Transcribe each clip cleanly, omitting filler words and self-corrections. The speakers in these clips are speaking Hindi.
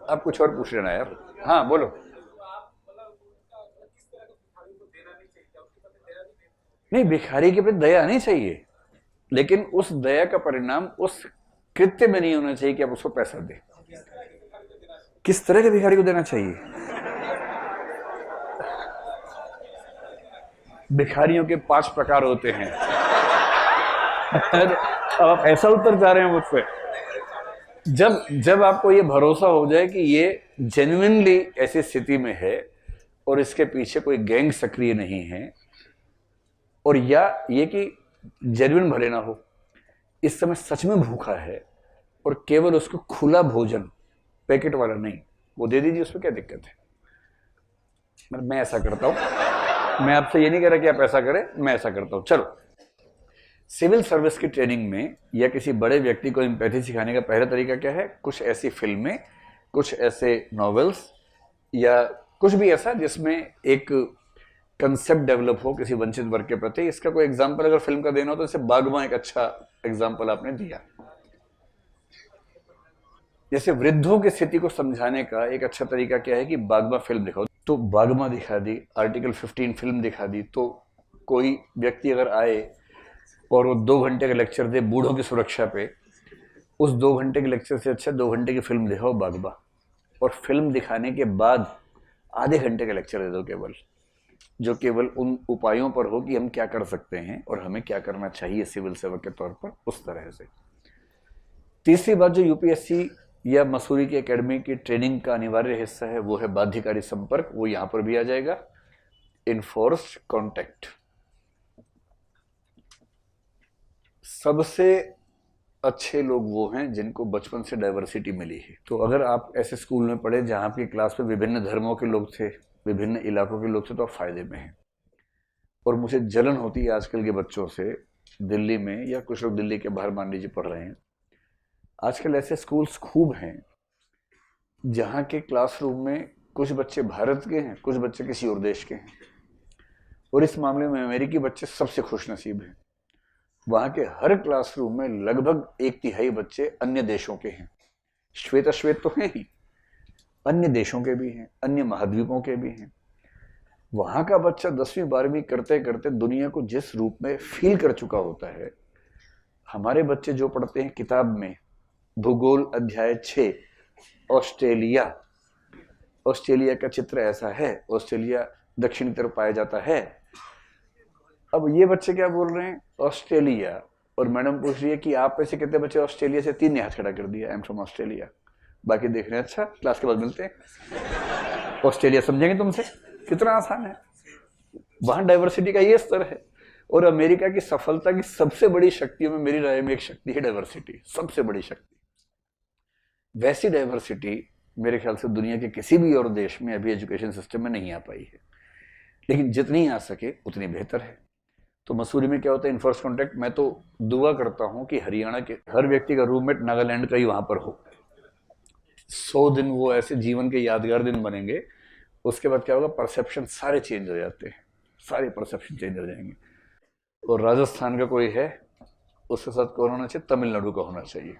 आप कुछ और पूछ लेना यार। हाँ बोलो। नहीं, भिखारी के प्रति दया नहीं चाहिए, लेकिन उस दया का परिणाम उस कृत्य में नहीं होना चाहिए कि आप उसको पैसा दें। किस तरह के भिखारी को देना चाहिए? भिखारियों के 5 प्रकार होते हैं। अब आप ऐसा उत्तर चाह रहे हैं मुझसे? जब जब आपको ये भरोसा हो जाए कि ये जेन्युइनली ऐसी स्थिति में है और इसके पीछे कोई गैंग सक्रिय नहीं है, और या ये कि जेन्युइन भले ना हो, इस समय सच में भूखा है और केवल उसको खुला भोजन, पैकेट वाला नहीं, वो दे दीजिए, उसमें क्या दिक्कत है? मैं ऐसा करता हूं। मैं आपसे ये नहीं कह रहा कि आप ऐसा करें, मैं ऐसा करता हूं। चलो, सिविल सर्विस की ट्रेनिंग में या किसी बड़े व्यक्ति को एम्पैथी सिखाने का पहला तरीका क्या है? कुछ ऐसी फिल्में, कुछ ऐसे नॉवेल्स, या कुछ भी ऐसा जिसमें एक कंसेप्ट डेवलप हो किसी वंचित वर्ग के प्रति। इसका कोई एग्जाम्पल अगर फिल्म का देना हो तो जैसे बागबान एक अच्छा एग्जाम्पल आपने दिया। जैसे वृद्धों की स्थिति को समझाने का एक अच्छा तरीका क्या है कि बागबान फिल्म दिखाओ, तो बागबान दिखा दी, आर्टिकल 15 फिल्म दिखा दी, तो कोई व्यक्ति अगर आए और वो 2 घंटे का लेक्चर दे बूढ़ों की सुरक्षा पे, उस 2 घंटे के लेक्चर से अच्छा 2 घंटे की फिल्म दिखाओ बागबा, और फिल्म दिखाने के बाद आधे घंटे का लेक्चर दे दो केवल, जो केवल उन उपायों पर हो कि हम क्या कर सकते हैं और हमें क्या करना चाहिए सिविल सेवक के तौर पर, उस तरह से। तीसरी बात जो यूपीएससी या मसूरी की एकेडमी की ट्रेनिंग का अनिवार्य हिस्सा है वो है बाध्यकारी संपर्क। वो यहां पर भी आ जाएगा, इनफोर्स्ड कॉन्टेक्ट। सबसे अच्छे लोग वो हैं जिनको बचपन से डाइवर्सिटी मिली है। तो अगर आप ऐसे स्कूल में पढ़े जहां आपकी क्लास में विभिन्न धर्मों के लोग थे, विभिन्न इलाकों के लोग थे, तो आप फायदे में हैं। और मुझे जलन होती है आजकल के बच्चों से, दिल्ली में या कुछ लोग दिल्ली के बाहर मान लीजिए पढ़ रहे हैं, आजकल ऐसे स्कूल्स खूब हैं जहाँ के क्लासरूम में कुछ बच्चे भारत के हैं, कुछ बच्चे किसी और देश के हैं, और इस मामले में अमेरिकी बच्चे सबसे खुशनसीब हैं। वहाँ के हर क्लासरूम में लगभग 1/3 बच्चे अन्य देशों के हैं। श्वेत अश्वेत तो हैं ही, अन्य देशों के भी हैं, अन्य महाद्वीपों के भी हैं। वहाँ का बच्चा 10वीं 12वीं करते करते दुनिया को जिस रूप में फील कर चुका होता है, हमारे बच्चे जो पढ़ते हैं किताब में, भूगोल अध्याय 6, ऑस्ट्रेलिया, ऑस्ट्रेलिया का चित्र ऐसा है, ऑस्ट्रेलिया दक्षिणी तरफ पाया जाता है। अब ये बच्चे क्या बोल रहे हैं? ऑस्ट्रेलिया। और मैडम पूछ रही है कि आप में से कितने बच्चे ऑस्ट्रेलिया से? 3 ने हाथ खड़ा कर दिया, आई एम फ्रॉम ऑस्ट्रेलिया। बाकी देख रहे हैं, अच्छा क्लास के बाद मिलते हैं। ऑस्ट्रेलिया समझेंगे तुमसे? कितना आसान है। वहां डाइवर्सिटी का ये स्तर है। और अमेरिका की सफलता की सबसे बड़ी शक्तियों में मेरी राय में एक शक्ति है डाइवर्सिटी, सबसे बड़ी शक्ति। वैसी डाइवर्सिटी मेरे ख्याल से दुनिया के किसी भी और देश में अभी एजुकेशन सिस्टम में नहीं आ पाई है, लेकिन जितनी आ सके उतनी बेहतर है। तो मसूरी में क्या होता है? इनफर्स्ट कॉन्टैक्ट। मैं तो दुआ करता हूं कि हरियाणा के हर व्यक्ति का रूममेट नागालैंड का ही वहां पर हो। 100 दिन वो ऐसे जीवन के यादगार दिन बनेंगे। उसके बाद क्या होगा? परसेप्शन सारे चेंज हो जाते हैं, सारे परसेप्शन चेंज हो जाएंगे। और राजस्थान का कोई है, उसके साथ कौन होना चाहिए? तमिलनाडु का होना चाहिए।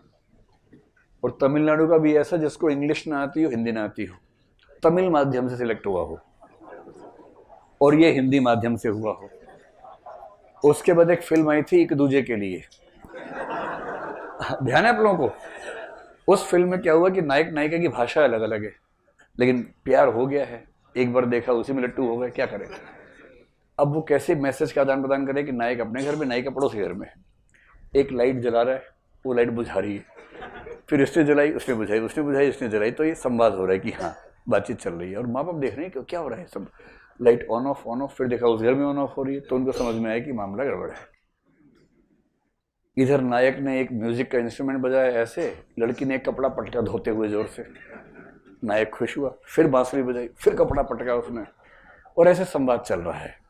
और तमिलनाडु का भी ऐसा जिसको इंग्लिश ना आती हो, हिंदी ना आती हो, तमिल माध्यम से सिलेक्ट हुआ हो और ये हिंदी माध्यम से हुआ हो। उसके बाद एक फिल्म आई थी एक दूजे के लिए, ध्यान है आप लोगों को? उस फिल्म में क्या हुआ कि नायक नायिका की भाषा अलग अलग है, लेकिन प्यार हो गया है, एक बार देखा उसी में लट्टू हो गए, क्या करें? अब वो कैसे मैसेज का आदान प्रदान करे कि नायक अपने घर में, नायिका पड़ोसी घर में। एक लाइट जला रहा है, वो लाइट बुझा रही है, फिर इसने जलाई, उसने बुझाई, उसने बुझाई, इसने जलाई, तो ये संवाद हो रहा है कि हाँ बातचीत चल रही है। और माँ बाप देख रहे हैं कि क्या हो रहा है, सब light on off on off. फिर देखा उस घर में ऑन ऑफ हो रही है, तो उनको समझ में आया कि मामला गड़बड़ है। इधर नायक ने एक म्यूजिक का इंस्ट्रूमेंट बजाया ऐसे, लड़की ने एक कपड़ा पटका धोते हुए जोर से, नायक खुश हुआ, फिर बांसुरी बजाई, फिर कपड़ा पटका उसने, और ऐसे संवाद चल रहा है।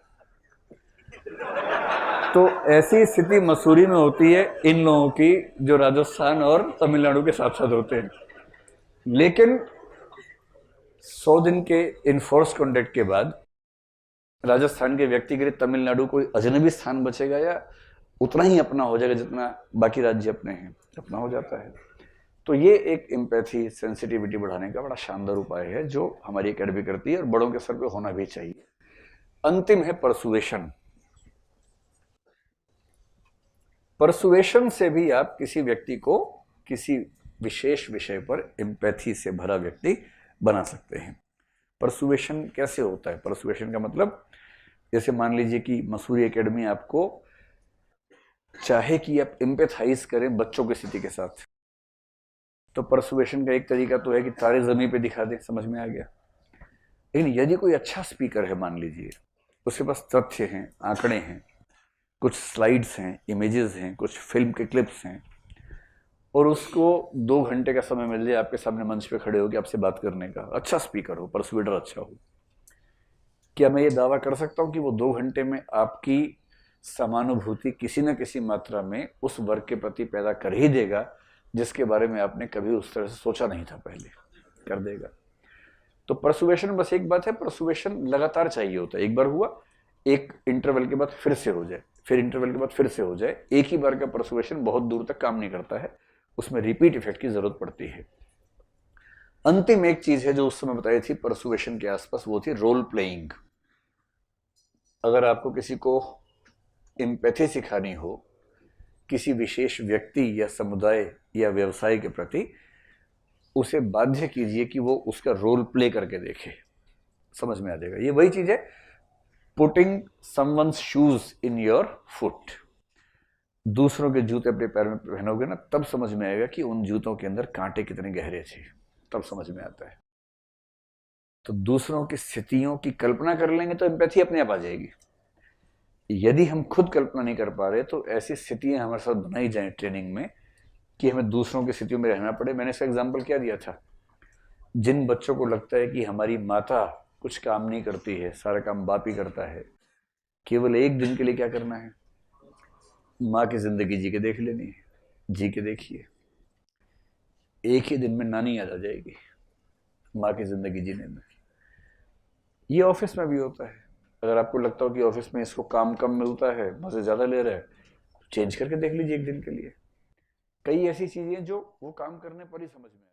तो ऐसी स्थिति मसूरी में होती है इन लोगों की, जो राजस्थान और तमिलनाडु के साथ साथ होते हैं। लेकिन 100 दिन के इनफोर्स कॉन्टैक्ट के बाद राजस्थान के व्यक्ति के लिए तमिलनाडु कोई अजनबी स्थान बचेगा, या उतना ही अपना हो जाएगा जितना बाकी राज्य अपने हैं? अपना हो जाता है। तो ये एक एम्पैथी, सेंसिटिविटी बढ़ाने का बड़ा शानदार उपाय है जो हमारी एकेडमी करती है और बड़ों के सर पे होना भी चाहिए। अंतिम है परसुएशन। परसुएशन से भी आप किसी व्यक्ति को किसी विशेष विषय पर एम्पैथी से भरा व्यक्ति बना सकते हैं। परसुएशन कैसे होता है? परसुएशन का मतलब, जैसे मान लीजिए कि मसूरी एकेडमी आपको चाहे कि आप एम्पैथाइज करें बच्चों की स्थिति के साथ, तो परसुएशन का एक तरीका तो है कि तारे जमीन पे दिखा दें, समझ में आ गया। लेकिन यदि कोई अच्छा स्पीकर है, मान लीजिए उसके पास तथ्य हैं, आंकड़े हैं, कुछ स्लाइड्स हैं, इमेजेस हैं, कुछ फिल्म के क्लिप्स हैं, और उसको 2 घंटे का समय मिल जाए आपके सामने मंच पे खड़े होकर आपसे बात करने का, अच्छा स्पीकर हो, परसुएडर अच्छा हो, क्या मैं ये दावा कर सकता हूं कि वो 2 घंटे में आपकी समानुभूति किसी न किसी मात्रा में उस वर्ग के प्रति पैदा कर ही देगा जिसके बारे में आपने कभी उस तरह से सोचा नहीं था पहले? कर देगा। तो परसुएशन बस एक बात है, परसुएशन लगातार चाहिए होता है। एक बार हुआ, एक इंटरवल के बाद फिर से हो जाए, फिर इंटरवल के बाद फिर से हो जाए। एक ही बार का परसुएशन बहुत दूर तक काम नहीं करता है, उसमें रिपीट इफेक्ट की जरूरत पड़ती है। अंतिम एक चीज है जो उस समय बताई थी परसुएशन के आसपास, वो थी रोल प्लेइंग। अगर आपको किसी को एम्पैथी सिखानी हो किसी विशेष व्यक्ति या समुदाय या व्यवसाय के प्रति, उसे बाध्य कीजिए कि वो उसका रोल प्ले करके देखे, समझ में आ जाएगा। ये वही चीज है, putting someone's shoes in your foot. दूसरों के जूते अपने पैर में पहनोगे ना, तब समझ में आएगा कि उन जूतों के अंदर कांटे कितने गहरे थे, तब समझ में आता है। तो दूसरों की स्थितियों की कल्पना कर लेंगे तो एम्पैथी अपने आप आ जाएगी। यदि हम खुद कल्पना नहीं कर पा रहे तो ऐसी स्थितियां हमारे साथ बनाई जाए ट्रेनिंग में कि हमें दूसरों की स्थितियों में रहना पड़े। मैंने इसका एग्जाम्पल क्या दिया था, जिन बच्चों को लगता है कि हमारी माता कुछ काम नहीं करती है, सारा काम बाप ही करता है, केवल एक दिन के लिए क्या करना है, माँ की जिंदगी जी के देख लेनी है। जी के देखिए, एक ही दिन में नानी याद आ जाएगी माँ की जिंदगी जीने में। ये ऑफिस में भी होता है। अगर आपको लगता हो कि ऑफिस में इसको काम कम मिलता है, मजे ज्यादा ले रहा है, चेंज करके देख लीजिए एक दिन के लिए। कई ऐसी चीजें जो वो काम करने पर ही समझ में